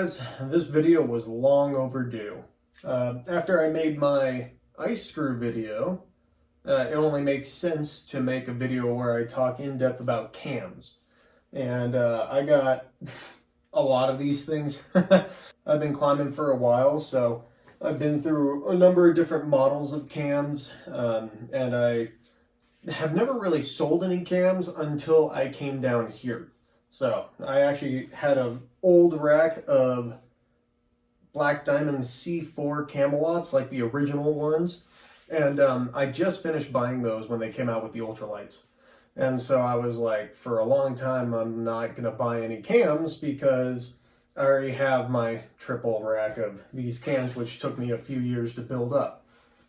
guys, this video was long overdue. After I made my ice screw video, it only makes sense to make a video where I talk in depth about cams. And I got a lot of these things. I've been climbing for a while, so I've been through a number of different models of cams, and I have never really sold any cams until I came down here. So I actually had an old rack of Black Diamond C4 Camelots, like the original ones. And I just finished buying those when they came out with the ultralights. And so I was like, for a long time, I'm not going to buy any cams because I already have my triple rack of these cams, which took me a few years to build up.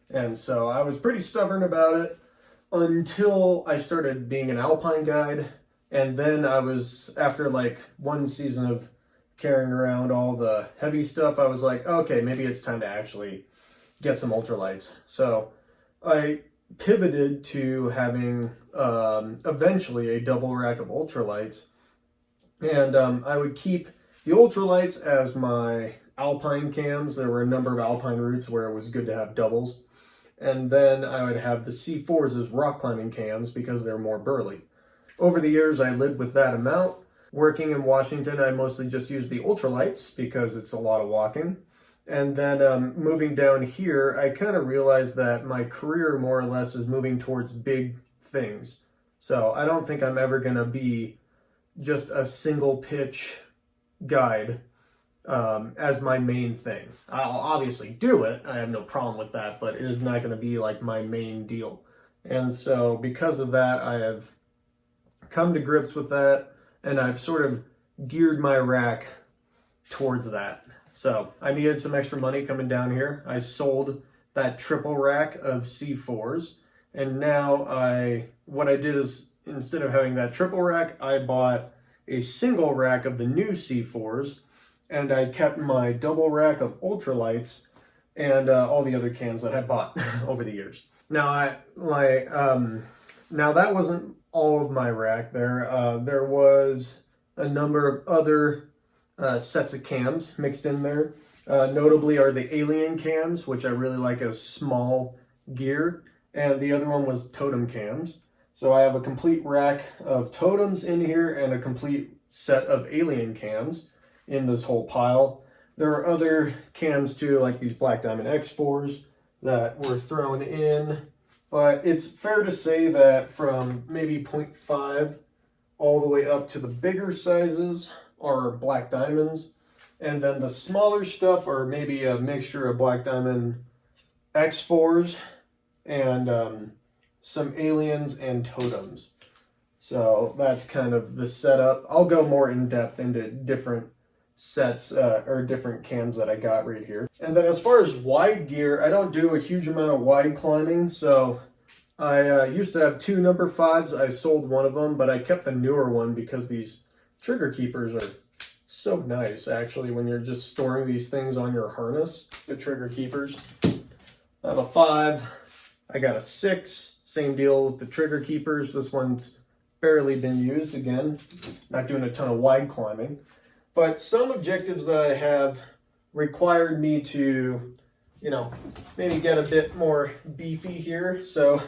And so I was pretty stubborn about it until I started being an alpine guide. And then I was, after like one season of carrying around all the heavy stuff, I was like, okay, maybe it's time to actually get some ultralights. So I pivoted to having eventually a double rack of ultralights. And I would keep the ultralights as my alpine cams. There were a number of alpine routes where it was good to have doubles. And then I would have the C4s as rock climbing cams because they're more burly. Over the years, I lived with that amount. Working in Washington, I mostly just used the ultralights because it's a lot of walking. And then moving down here, I kind of realized that my career more or less is moving towards big things. So I don't think I'm ever going to be just a single pitch guide as my main thing. I'll obviously do it. I have no problem with that, but it is not going to be like my main deal. And so because of that, I have come to grips with that, and I've sort of geared my rack towards that. So I needed some extra money coming down here. I sold that triple rack of C4s, and now what I did is, instead of having that triple rack, I bought a single rack of the new C4s, and I kept my double rack of ultralights and all the other cans that I bought over the years. Now now that wasn't all of my rack there. There was a number of other sets of cams mixed in there. Notably are the alien cams, which I really like as small gear, and the other one was totem cams. So I have a complete rack of totems in here and a complete set of alien cams in this whole pile. There are other cams too, like these Black Diamond X4s that were thrown in. But it's fair to say that from maybe 0.5 all the way up to the bigger sizes are Black Diamonds. And then the smaller stuff are maybe a mixture of Black Diamond X4s and some aliens and totems. So that's kind of the setup. I'll go more in depth into different sets or different cams that I got right here. And then as far as wide gear, I don't do a huge amount of wide climbing. So I used to have two number 5s. I sold one of them, but I kept the newer one because these trigger keepers are so nice, actually, when you're just storing these things on your harness. The trigger keepers. I have a 5. I got a 6. Same deal with the trigger keepers. This one's barely been used. Again, not doing a ton of wide climbing. But some objectives that I have required me to, maybe get a bit more beefy here. So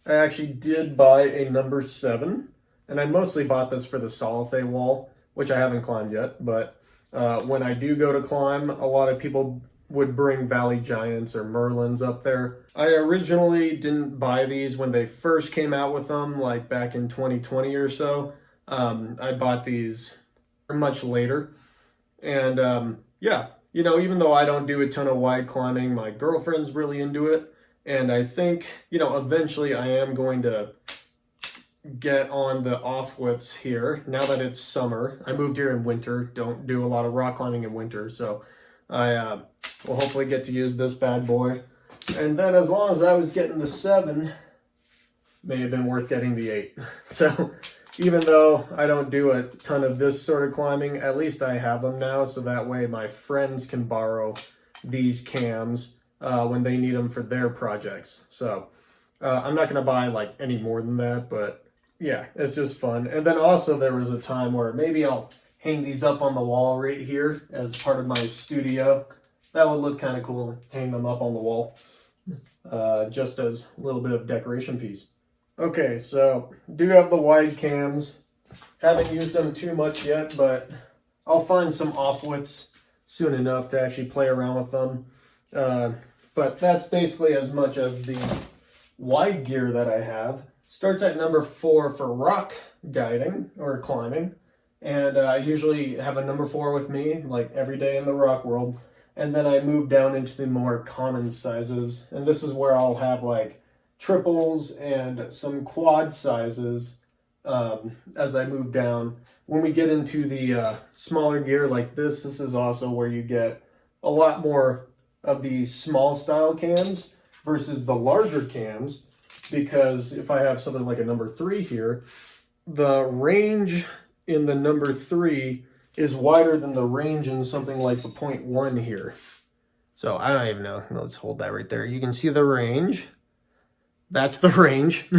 I actually did buy a number 7. And I mostly bought this for the Solithe wall, which I haven't climbed yet. But when I do go to climb, a lot of people would bring Valley Giants or Merlins up there. I originally didn't buy these when they first came out with them, like back in 2020 or so. I bought these much later. And yeah, even though I don't do a ton of wide climbing, my girlfriend's really into it. And I think, eventually I am going to get on the off-widths here now that it's summer. I moved here in winter, don't do a lot of rock climbing in winter. So I will hopefully get to use this bad boy. And then as long as I was getting the 7, may have been worth getting the 8. So even though I don't do a ton of this sort of climbing, at least I have them now, so that way my friends can borrow these cams when they need them for their projects. So I'm not going to buy like any more than that, but yeah, it's just fun. And then also there was a time where maybe I'll hang these up on the wall right here as part of my studio. That would look kind of cool, hang them up on the wall, just as a little bit of decoration piece. Okay, so do have the wide cams. Haven't used them too much yet, but I'll find some off-widths soon enough to actually play around with them. But that's basically as much as the wide gear that I have. Starts at number 4 for rock guiding or climbing. And I usually have a number 4 with me, like every day in the rock world. And then I move down into the more common sizes. And this is where I'll have like triples and some quad sizes as I move down. When we get into the smaller gear like this is also where you get a lot more of these small style cams versus the larger cams, because if I have something like a number 3 here, the range in the number 3 is wider than the range in something like the 0.1 here. So I don't even know. Let's hold that right there. You can see the range. That's the range.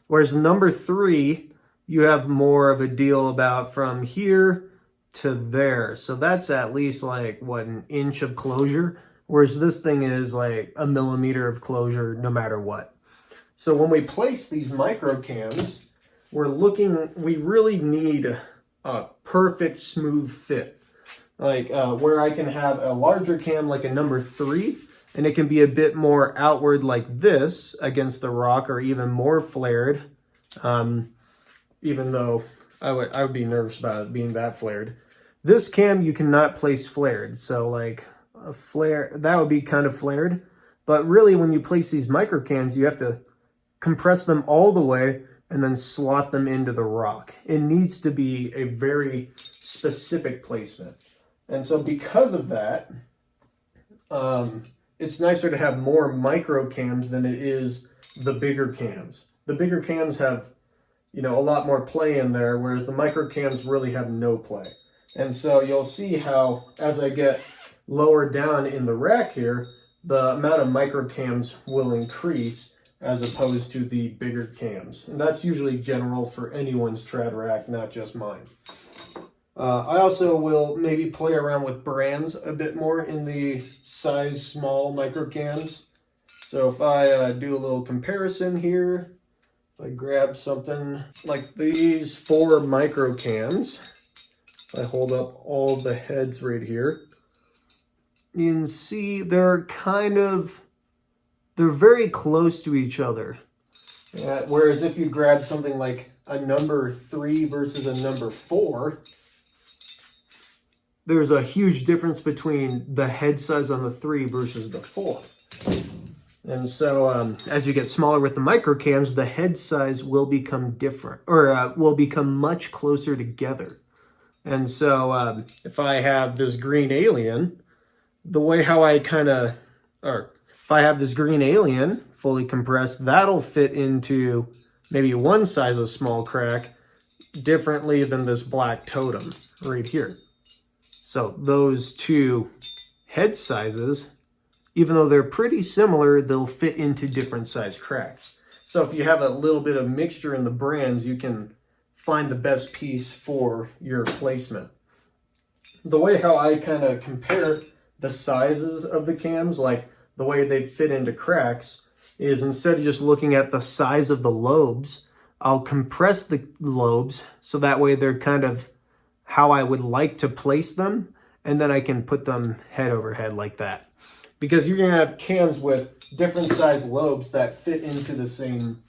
Whereas number 3, you have more of a deal about from here to there. So that's at least like, what, an inch of closure? Whereas this thing is like a millimeter of closure no matter what. So when we place these micro cams, we really need a perfect smooth fit. Like where I can have a larger cam like a number 3, and it can be a bit more outward like this against the rock, or even more flared. Even though I would be nervous about it being that flared. This cam you cannot place flared, so like a flare, that would be kind of flared. But really when you place these micro cams, you have to compress them all the way and then slot them into the rock. It needs to be a very specific placement. And so because of that, it's nicer to have more micro cams than it is the bigger cams. The bigger cams have, a lot more play in there, whereas the micro cams really have no play. And so you'll see how, as I get lower down in the rack here, the amount of micro cams will increase as opposed to the bigger cams. And that's usually general for anyone's trad rack, not just mine. I also will maybe play around with brands a bit more in the size small micro cams. So if I do a little comparison here, if I grab something like these 4 micro cams, I hold up all the heads right here, you can see they're very close to each other. Whereas if you grab something like a number 3 versus a number 4, there's a huge difference between the head size on the 3 versus the 4. And so as you get smaller with the micro cams, the head size will become different, or will become much closer together. And so if I have this green alien, if I have this green alien fully compressed, that'll fit into maybe one size of small crack differently than this black totem right here. So those 2 head sizes, even though they're pretty similar, they'll fit into different size cracks. So if you have a little bit of mixture in the brands, you can find the best piece for your placement. The way how I kind of compare the sizes of the cams, like the way they fit into cracks, is instead of just looking at the size of the lobes, I'll compress the lobes so that way they're kind of how I would like to place them, and then I can put them head over head like that. Because you're going to have cams with different size lobes that fit into the same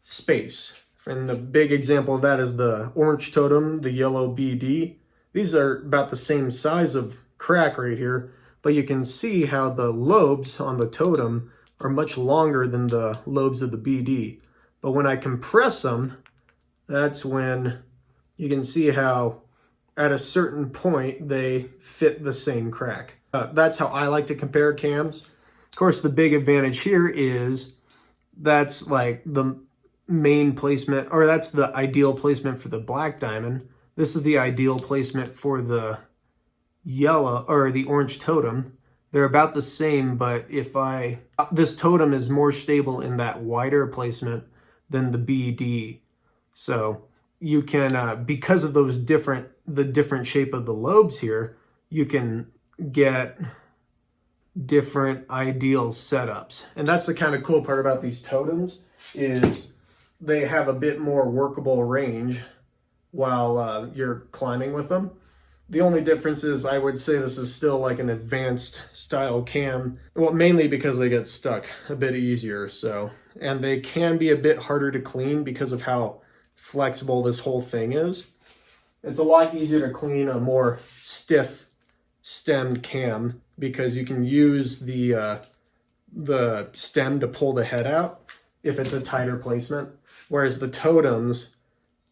space. And the big example of that is the orange totem, the yellow BD. These are about the same size of crack right here, but you can see how the lobes on the totem are much longer than the lobes of the BD. But when I compress them, that's when you can see how at a certain point they fit the same crack. That's how I like to compare cams. Of course, the big advantage here is that's like the main placement, or that's the ideal placement for the black diamond. This is the ideal placement for the yellow or the orange totem. They're about the same, but this totem is more stable in that wider placement than the BD. So you can, because of the different shape of the lobes here, you can get different ideal setups. And that's the kind of cool part about these totems, is they have a bit more workable range while you're climbing with them. The only difference is I would say this is still like an advanced style cam. Well, mainly because they get stuck a bit easier, so. And they can be a bit harder to clean because of how flexible this whole thing is. It's a lot easier to clean a more stiff stemmed cam because you can use the stem to pull the head out if it's a tighter placement. Whereas the totems,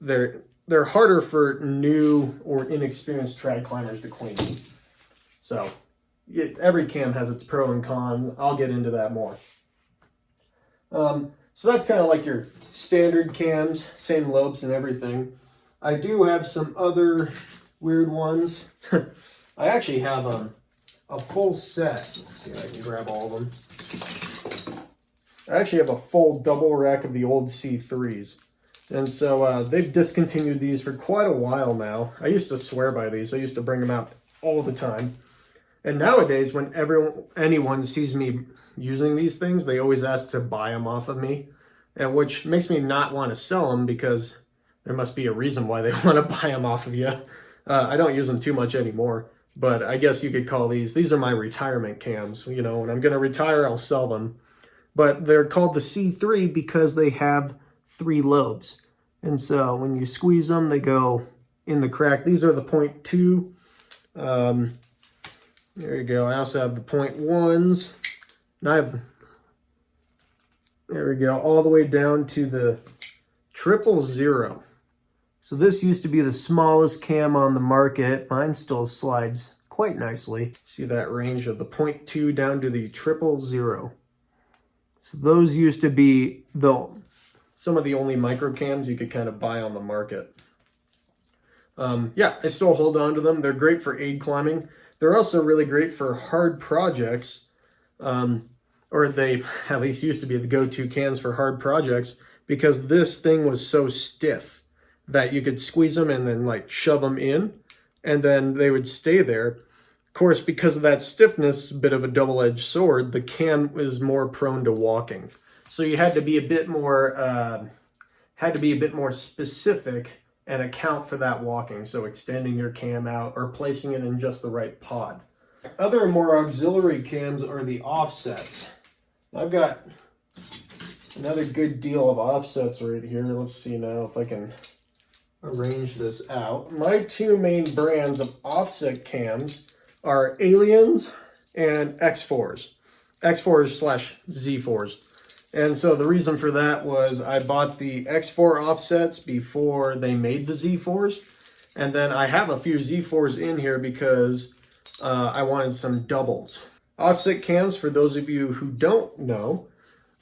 they're harder for new or inexperienced trad climbers to clean. So every cam has its pro and con. I'll get into that more. So that's kind of like your standard cams, same lobes and everything. I do have some other weird ones. I actually have a full set. Let's see if I can grab all of them. I actually have a full double rack of the old C3s. And so they've discontinued these for quite a while now. I used to swear by these. I used to bring them out all the time. And nowadays, when anyone sees me using these things, they always ask to buy them off of me, which makes me not want to sell them because there must be a reason why they want to buy them off of you. I don't use them too much anymore, but I guess you could call these are my retirement cams. You know, when I'm going to retire, I'll sell them. But they're called the C3 because they have 3 lobes. And so when you squeeze them, they go in the crack. These are the 0.2. There you go. I also have the 0.1s. And I have, there we go, all the way down to the 000. So this used to be the smallest cam on the market. Mine still slides quite nicely. See that range of the 0.2 down to the 000. So those used to be some of the only micro cams you could kind of buy on the market. Yeah, I still hold on to them. They're great for aid climbing. They're also really great for hard projects, or they at least used to be the go-to cans for hard projects, because this thing was so stiff that you could squeeze them and then like shove them in, and then they would stay there. Of course, because of that stiffness, a bit of a double-edged sword, the cam is more prone to walking. So you had to be a bit more specific and account for that walking. So extending your cam out or placing it in just the right pod. Other more auxiliary cams are the offsets. I've got another good deal of offsets right here. Let's see now if I can arrange this out. My 2 main brands of offset cams are Aliens and X4s. X4s/Z4s. And so the reason for that was I bought the X4 offsets before they made the Z4s. And then I have a few Z4s in here because I wanted some doubles. Offset cams, for those of you who don't know,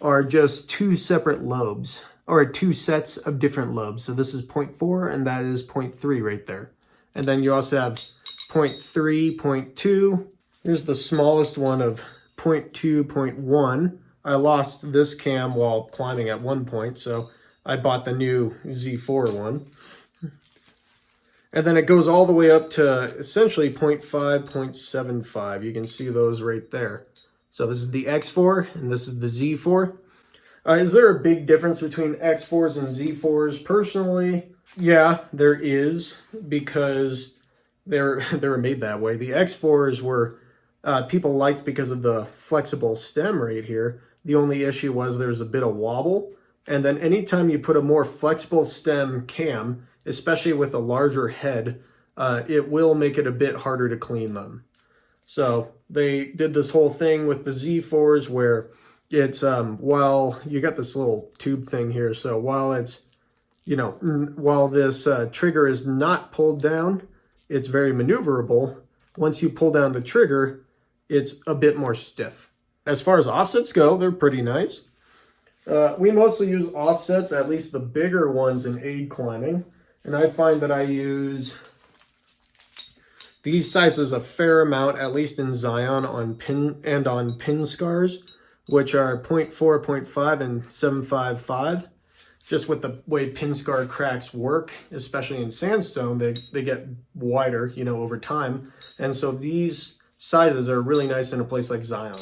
are just 2 separate lobes, or 2 sets of different lobes. So this is 0.4 and that is 0.3 right there. And then you also have 0.3, 0.2. Here's the smallest one of 0.2, 0.1. I lost this cam while climbing at one point, so I bought the new Z4 one. And then it goes all the way up to essentially 0.5, 0.75. You can see those right there. So this is the X4 and this is the Z4. Is there a big difference between X4s and Z4s? Personally, yeah, there is, because they were made that way. The X4s were people liked because of the flexible stem right here. The only issue was there's a bit of wobble. And then anytime you put a more flexible stem cam, especially with a larger head, it will make it a bit harder to clean them. So they did this whole thing with the Z4s where it's, while you got this little tube thing here, so while it's, you know, while this trigger is not pulled down, it's very maneuverable. Once you pull down the trigger, it's a bit more stiff. As far as offsets go, they're pretty nice. We mostly use offsets, at least the bigger ones, in aid climbing. And I find that I use these sizes a fair amount, at least in Zion on pin scars, which are 0.4, 0.5, and 755. just with the way pin scar cracks work, especially in sandstone, they get wider, you know, over time. And so these sizes are really nice in a place like Zion.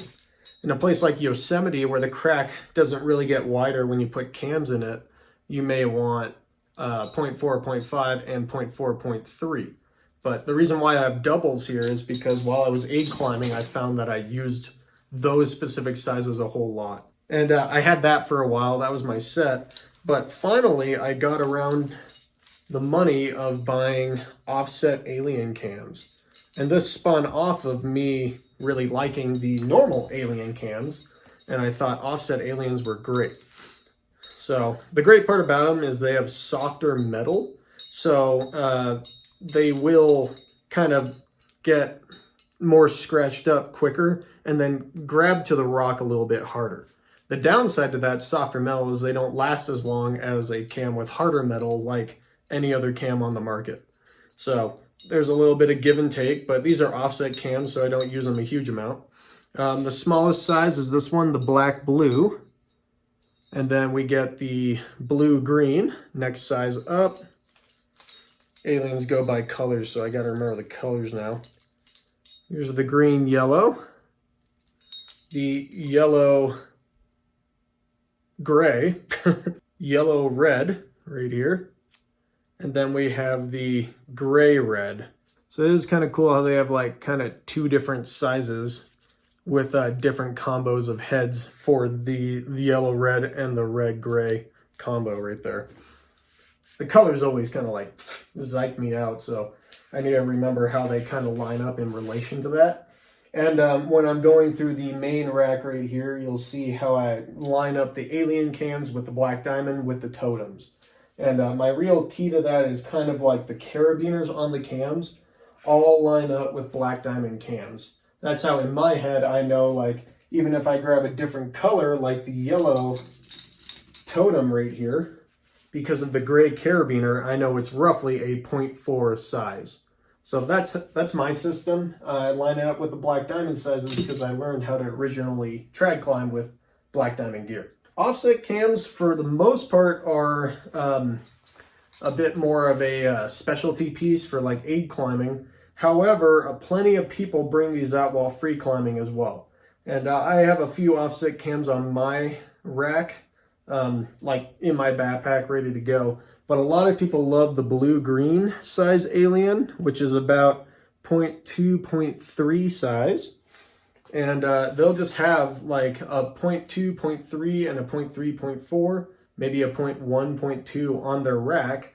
In a place like Yosemite, where the crack doesn't really get wider when you put cams in it, you may want 0.4, 0.5, and 0.4, 0.3. But the reason why I have doubles here is because while I was aid climbing, I found that I used those specific sizes a whole lot. And I had that for a while. That was my set. But finally, I got around the money of buying offset alien cams. And this spun off of me really liking the normal alien cams. And I thought offset aliens were great. So the great part about them is they have softer metal. So they will kind of get more scratched up quicker and then grab to the rock a little bit harder. The downside to that softer metal is they don't last as long as a cam with harder metal like any other cam on the market. So there's a little bit of give and take, but these are offset cams, so I don't use them a huge amount. The smallest size is this one, the black blue. And then we get the blue green, next size up. Aliens go by colors, so I gotta remember the colors now. Here's the green yellow, the yellow gray, yellow red right here, and then we have the gray red. So it is kind of cool how they have like kind of two different sizes with different combos of heads for the yellow red and the red gray combo right there. The colors always kind of like psych me out, so I need to remember how they kind of line up in relation to that. And when I'm going through the main rack right here, you'll see how I line up the alien cams with the black diamond with the totems. And my real key to that is kind of like the carabiners on the cams all line up with black diamond cams. That's how in my head I know, like, even if I grab a different color like the yellow totem right here, because of the gray carabiner, I know it's roughly a 0.4 size. So that's my system. I line it up with the black diamond sizes because I learned how to originally trad climb with black diamond gear. Offset cams, for the most part, are a bit more of a specialty piece for like aid climbing. However, plenty of people bring these out while free climbing as well. And I have a few offset cams on my rack, like in my backpack, ready to go. But a lot of people love the blue-green size alien, which is about 0.2, 0.3 size. And they'll just have like a 0.2, 0.3, and a 0.3, 0.4, maybe a 0.1, 0.2 on their rack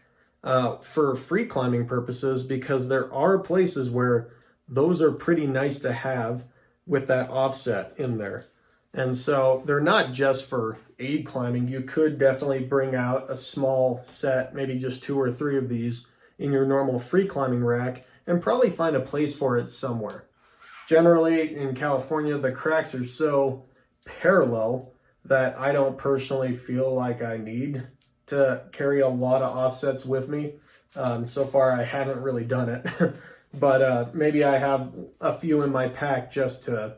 for free climbing purposes, because there are places where those are pretty nice to have with that offset in there. And so they're not just for aid climbing. You could definitely bring out a small set, maybe just 2 or 3 of these in your normal free climbing rack, and probably find a place for it somewhere. Generally, in California, the cracks are so parallel that I don't personally feel like I need to carry a lot of offsets with me. So far, I haven't really done it. But maybe I have a few in my pack just to,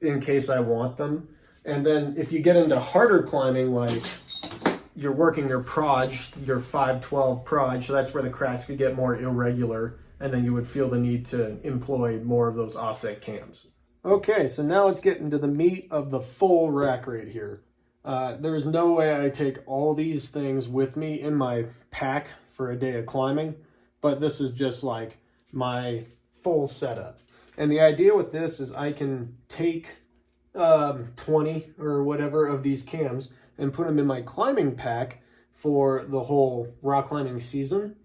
in case I want them. And then if you get into harder climbing, like you're working your proj, your 512 proj, so that's where the cracks could get more irregular, and then you would feel the need to employ more of those offset cams. Okay, so now let's get into the meat of the full rack right here. There is no way I take all these things with me in my pack for a day of climbing, but this is just like my full setup. And the idea with this is I can take 20 or whatever of these cams and put them in my climbing pack for the whole rock climbing season.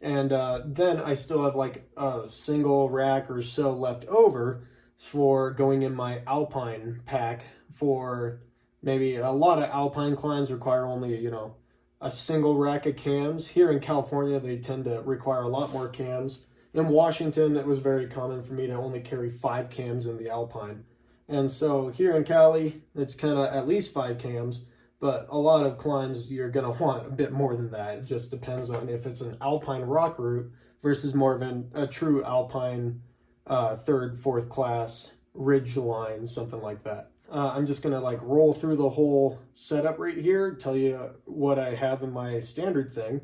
And then I still have like a single rack or so left over for going in my alpine pack for maybe a lot of alpine climbs require only, you know, a single rack of cams. Here in California, they tend to require a lot more cams. In Washington, it was very common for me to only carry 5 cams in the alpine. And so here in Cali, it's kind of at least 5 cams, but a lot of climbs you're going to want a bit more than that. It just depends on if it's an alpine rock route versus more of a true alpine 3rd, 4th class ridge line, something like that. I'm just gonna like roll through the whole setup right here, tell you what I have in my standard thing,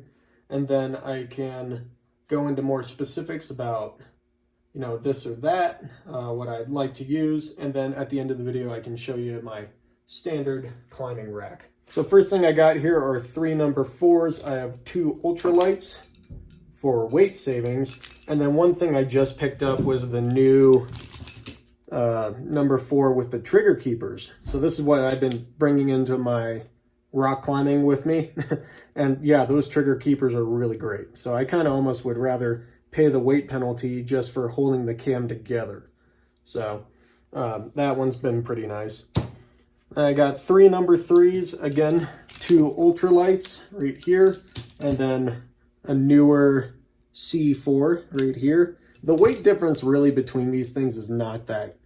and then I can go into more specifics about, you know, this or that, what I'd like to use, and then at the end of the video I can show you my standard climbing rack. So first thing I got here are 3 number 4s. I have 2 ultralights for weight savings, and then one thing I just picked up was the new number 4 with the trigger keepers. So this is what I've been bringing into my rock climbing with me. And yeah, those trigger keepers are really great. So I kind of almost would rather pay the weight penalty just for holding the cam together. So that one's been pretty nice. I got 3 number 3s, again, 2 ultralights right here, and then a newer C4 right here. The weight difference really between these things is not that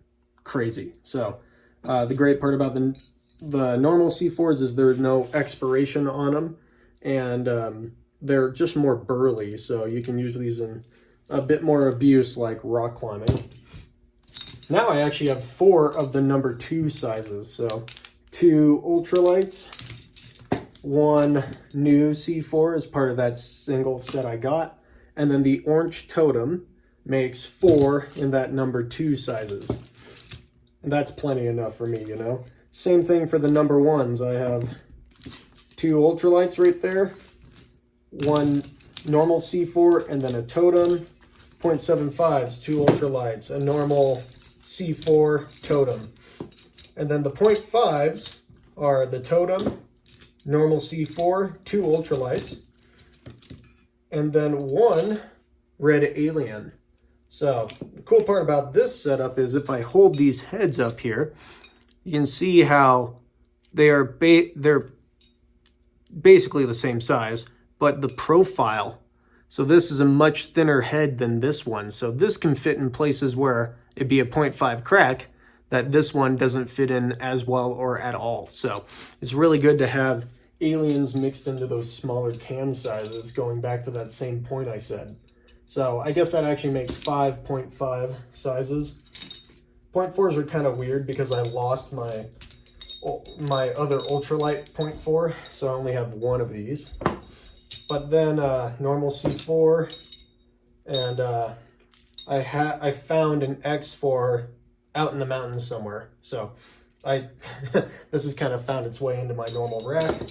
crazy. So the great part about the normal C4s is there's no expiration on them, and they're just more burly, so you can use these in a bit more abuse like rock climbing. Now I actually have 4 of the number 2 sizes, so 2 ultralights, 1 new C4 as part of that single set I got, and then the orange totem makes 4 in that number 2 sizes. And that's plenty enough for me, you know. Same thing for the number 1s. I have 2 ultralights right there, 1 normal C4, and then a totem, 0.75s, 2 ultralights, a normal C4 totem. And then the 0.5s are the totem, normal C4, 2 ultralights, and then 1 red alien. So the cool part about this setup is if I hold these heads up here, you can see how they're basically the same size, but the profile. So this is a much thinner head than this one. So this can fit in places where it'd be a 0.5 crack that this one doesn't fit in as well or at all. So it's really good to have aliens mixed into those smaller cam sizes, going back to that same point I said. So I guess that actually makes 5 0.5 sizes. 0.4s are kind of weird because I lost my other ultralight 0.4, so I only have 1 of these. But then normal C4, and I found an X4 out in the mountains somewhere. So this has kind of found its way into my normal rack.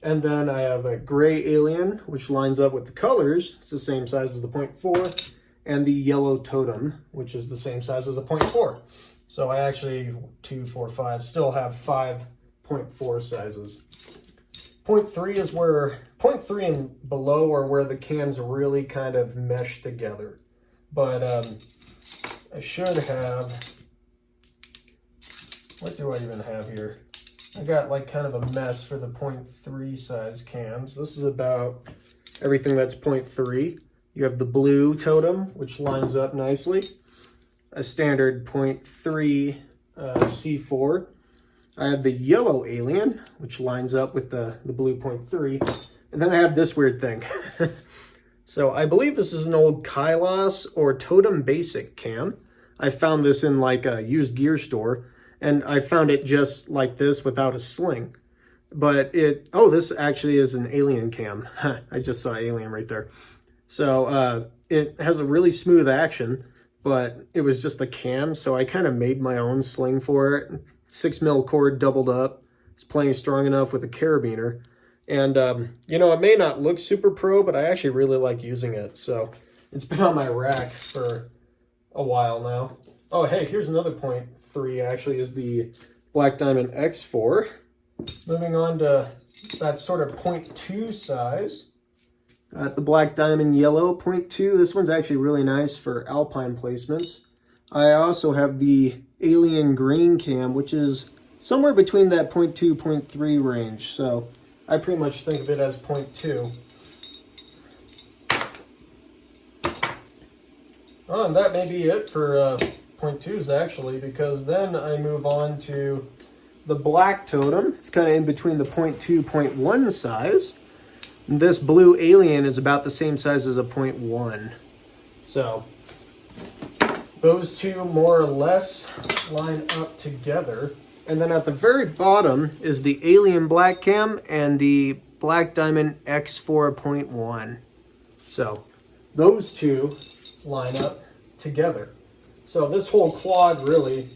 And then I have a gray alien, which lines up with the colors. It's the same size as the 0.4. And the yellow totem, which is the same size as a 0.4. So I actually, 2, 4, 5, still have 5 0.4 sizes. 0.3 is where, 0.3 and below are where the cams really kind of mesh together. But I should have, what do I even have here? I got like kind of a mess for the 0.3 size cams. This is about everything that's 0.3. You have the blue totem, which lines up nicely. A standard 0.3 C4. I have the yellow alien, which lines up with the blue 0.3. And then I have this weird thing. So I believe this is an old Kailas or Totem Basic cam. I found this in like a used gear store. And I found it just like this without a sling. But this actually is an alien cam. I just saw alien right there. So it has a really smooth action, but it was just a cam. So I kind of made my own sling for it. 6mm cord doubled up. It's playing strong enough with a carabiner. And, you know, it may not look super pro, but I actually really like using it. So it's been on my rack for a while now. Oh, hey, here's another 0.3 actually is the Black Diamond X4. Moving on to that sort of 0.2 size. Got the Black Diamond Yellow 0.2. This one's actually really nice for alpine placements. I also have the Alien Green Cam, which is somewhere between that 0.2, 0.3 range. So I pretty much think of it as 0.2. Oh, and that may be it for 0.2s actually, because then I move on to the black totem. It's kind of in between the 0.2, 0.1 size. And this blue alien is about the same size as a 0.1. So those two more or less line up together. And then at the very bottom is the Alien Black Cam and the Black Diamond X4.1. So those two line up together. So this whole quad really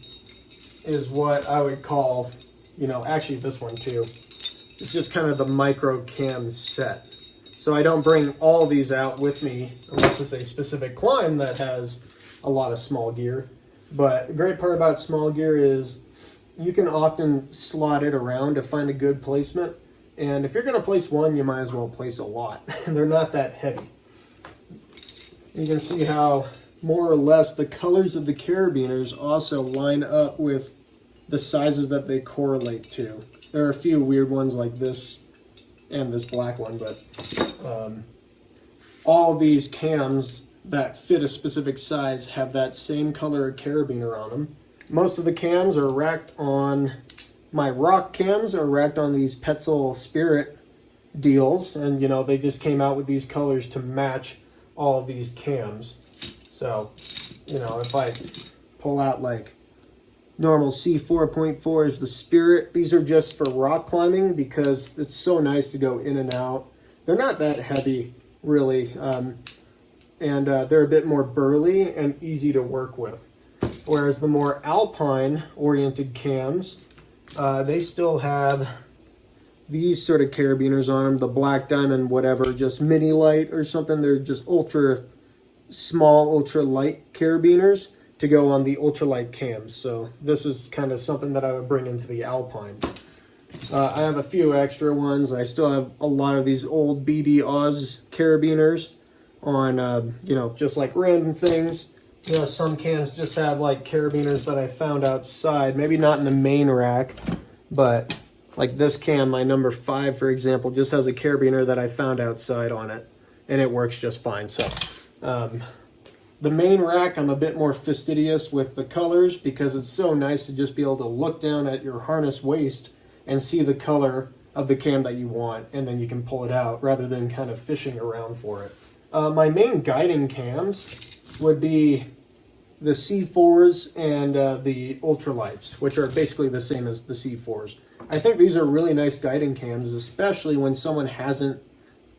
is what I would call, you know, actually this one too. It's just kind of the micro cam set. So I don't bring all these out with me unless it's a specific climb that has a lot of small gear. But the great part about small gear is you can often slot it around to find a good placement. And if you're going to place one, you might as well place a lot. They're not that heavy. You can see how more or less the colors of the carabiners also line up with the sizes that they correlate to. There are a few weird ones like this and this black one, but all these cams that fit a specific size have that same color carabiner on them. Most of the cams are racked on, my rock cams are racked on these Petzl Spirit deals, and you know, they just came out with these colors to match all of these cams. So, you know, if I pull out like normal C4.4 is the Spirit, these are just for rock climbing because it's so nice to go in and out. They're not that heavy, really, and they're a bit more burly and easy to work with. Whereas the more alpine-oriented cams, they still have these sort of carabiners on them, the Black Diamond whatever, just mini light or something. They're just ultra small, ultra light carabiners to go on the ultralight cams. So this is kind of something that I would bring into the alpine. I have a few extra ones. I still have a lot of these old BD Oz carabiners on, you know, just like random things. You know, some cams just have like carabiners that I found outside, maybe not in the main rack, but like this cam, my number 5, for example, just has a carabiner that I found outside on it, and it works just fine. So the main rack, I'm a bit more fastidious with the colors because it's so nice to just be able to look down at your harness waist and see the color of the cam that you want, and then you can pull it out rather than kind of fishing around for it. My main guiding cams would be the C4s and the ultralights, which are basically the same as the C4s. I think these are really nice guiding cams, especially when someone hasn't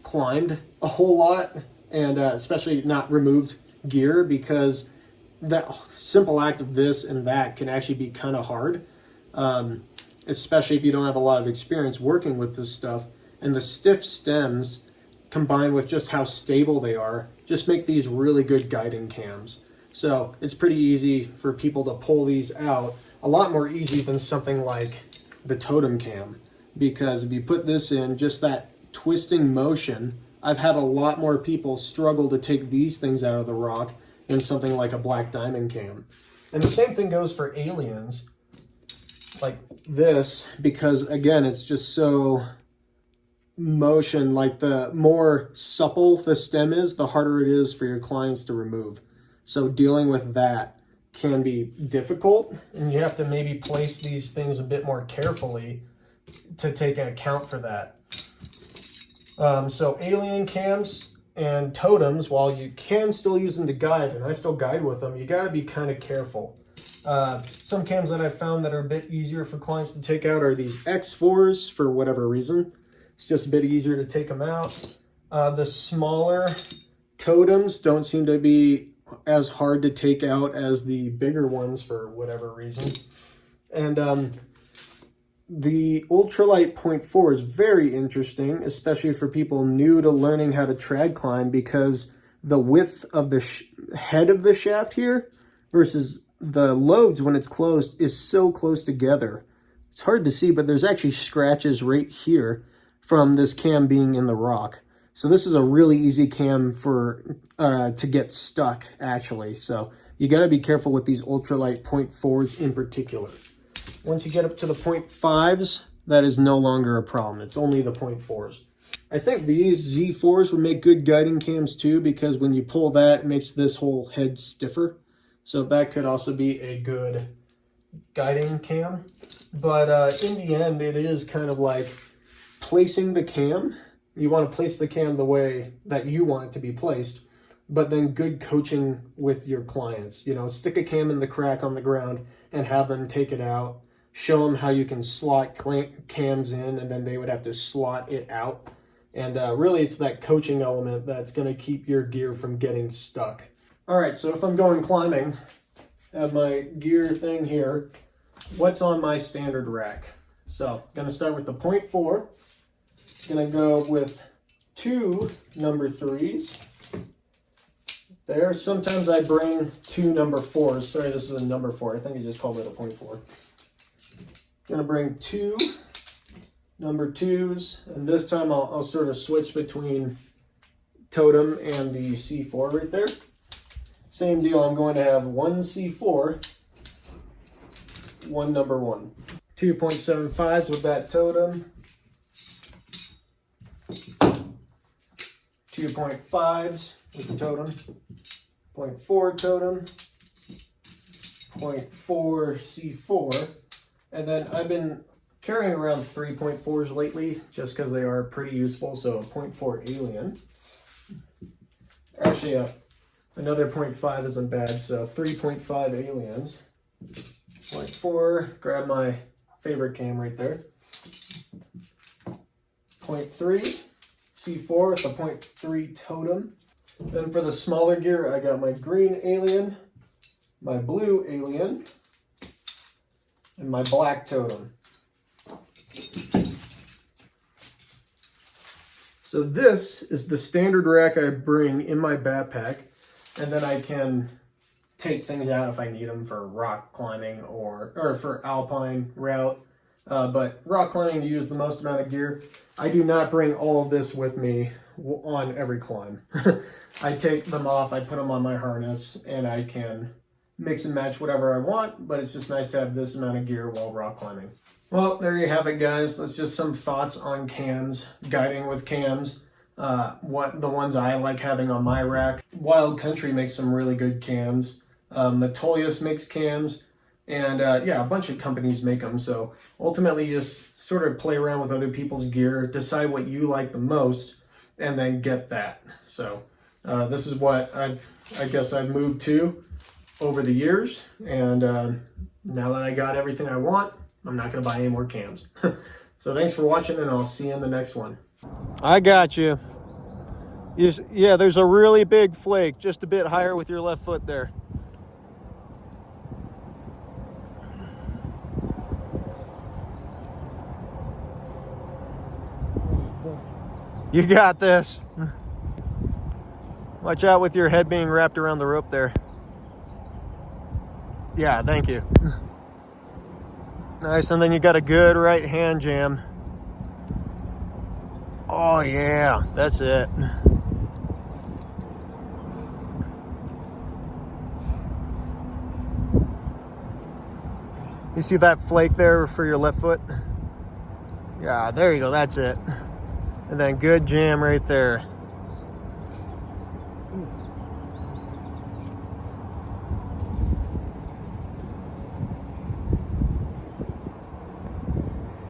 climbed a whole lot, and especially not removed gear, because that simple act of this and that can actually be kind of hard, especially if you don't have a lot of experience working with this stuff. And the stiff stems combined with just how stable they are just make these really good guiding cams. So it's pretty easy for people to pull these out, a lot more easy than something like the totem cam, because if you put this in, just that twisting motion, I've had a lot more people struggle to take these things out of the rock than something like a Black Diamond cam. And the same thing goes for aliens like this, because again, it's just so motion, like the more supple the stem is, the harder it is for your clients to remove. So dealing with that can be difficult, and you have to maybe place these things a bit more carefully to take account for that. So alien cams and totems, while you can still use them to guide, and I still guide with them, you got to be kind of careful. Some cams that I've found that are a bit easier for clients to take out are these X4s for whatever reason. It's just a bit easier to take them out. The smaller totems don't seem to be as hard to take out as the bigger ones for whatever reason. And the ultralight 0.4 is very interesting, especially for people new to learning how to trad climb, because the width of the head of the shaft here versus the lobes when it's closed is so close together. It's hard to see, but there's actually scratches right here from this cam being in the rock. So this is a really easy cam for to get stuck, actually. So you got to be careful with these ultralight 0.4s in particular. Once you get up to the 0.5s, that is no longer a problem. It's only the 0.4s. I think these Z4s would make good guiding cams too, because when you pull that, it makes this whole head stiffer. So that could also be a good guiding cam. But in the end, it is kind of like placing the cam. You want to place the cam the way that you want it to be placed, but then good coaching with your clients. You know, stick a cam in the crack on the ground and have them take it out. show them how you can slot cams in, and then they would have to slot it out. And really, it's that coaching element that's going to keep your gear from getting stuck. All right, so if I'm going climbing, I have my gear thing here. What's on my standard rack? So I'm going to start with the 0.4. Going to go with 2 number 3s. There. Sometimes I bring 2 number 4s. Sorry, this is a number 4. I think I just called it a 0.4. Going to bring 2 number 2s, and this time I'll sort of switch between Totem and the C4 right there. Same deal, I'm going to have 1 C4, 1 number 1. 2.75s with that Totem. 2.5s with the Totem. 0.4 Totem. 0.4 C4. And then I've been carrying around 3.4s lately just because they are pretty useful. So 0.4 Alien. Actually, another 0.5 isn't bad. So 3.5 Aliens. 0.4, grab my favorite cam right there. 0.3 C4 with the 0.3 Totem. Then for the smaller gear, I got my green Alien, my blue Alien, and my black Totem. So this is the standard rack I bring in my backpack, and then I can take things out if I need them for rock climbing or for alpine route. But rock climbing, you use the most amount of gear. I do not bring all of this with me on every climb. I take them off, I put them on my harness, and I can mix and match whatever I want, but it's just nice to have this amount of gear while rock climbing. Well, there you have it, guys. That's just some thoughts on cams, guiding with cams, what the ones I like having on my rack. Wild Country makes some really good cams. Metolius makes cams, and yeah, a bunch of companies make them. So ultimately, just sort of play around with other people's gear, decide what you like the most, and then get that. So this is what I guess I've moved to over the years, and now that I got everything I want, I'm not going to buy any more cams. So thanks for watching, and I'll see you in the next one. I got you. Yeah, there's a really big flake, just a bit higher with your left foot there. You got this. Watch out with your head being wrapped around the rope there. Yeah, thank you. Nice, and then you got a good right hand jam. Oh yeah, that's it. You see that flake there for your left foot? Yeah, there you go, that's it. And then good jam right there.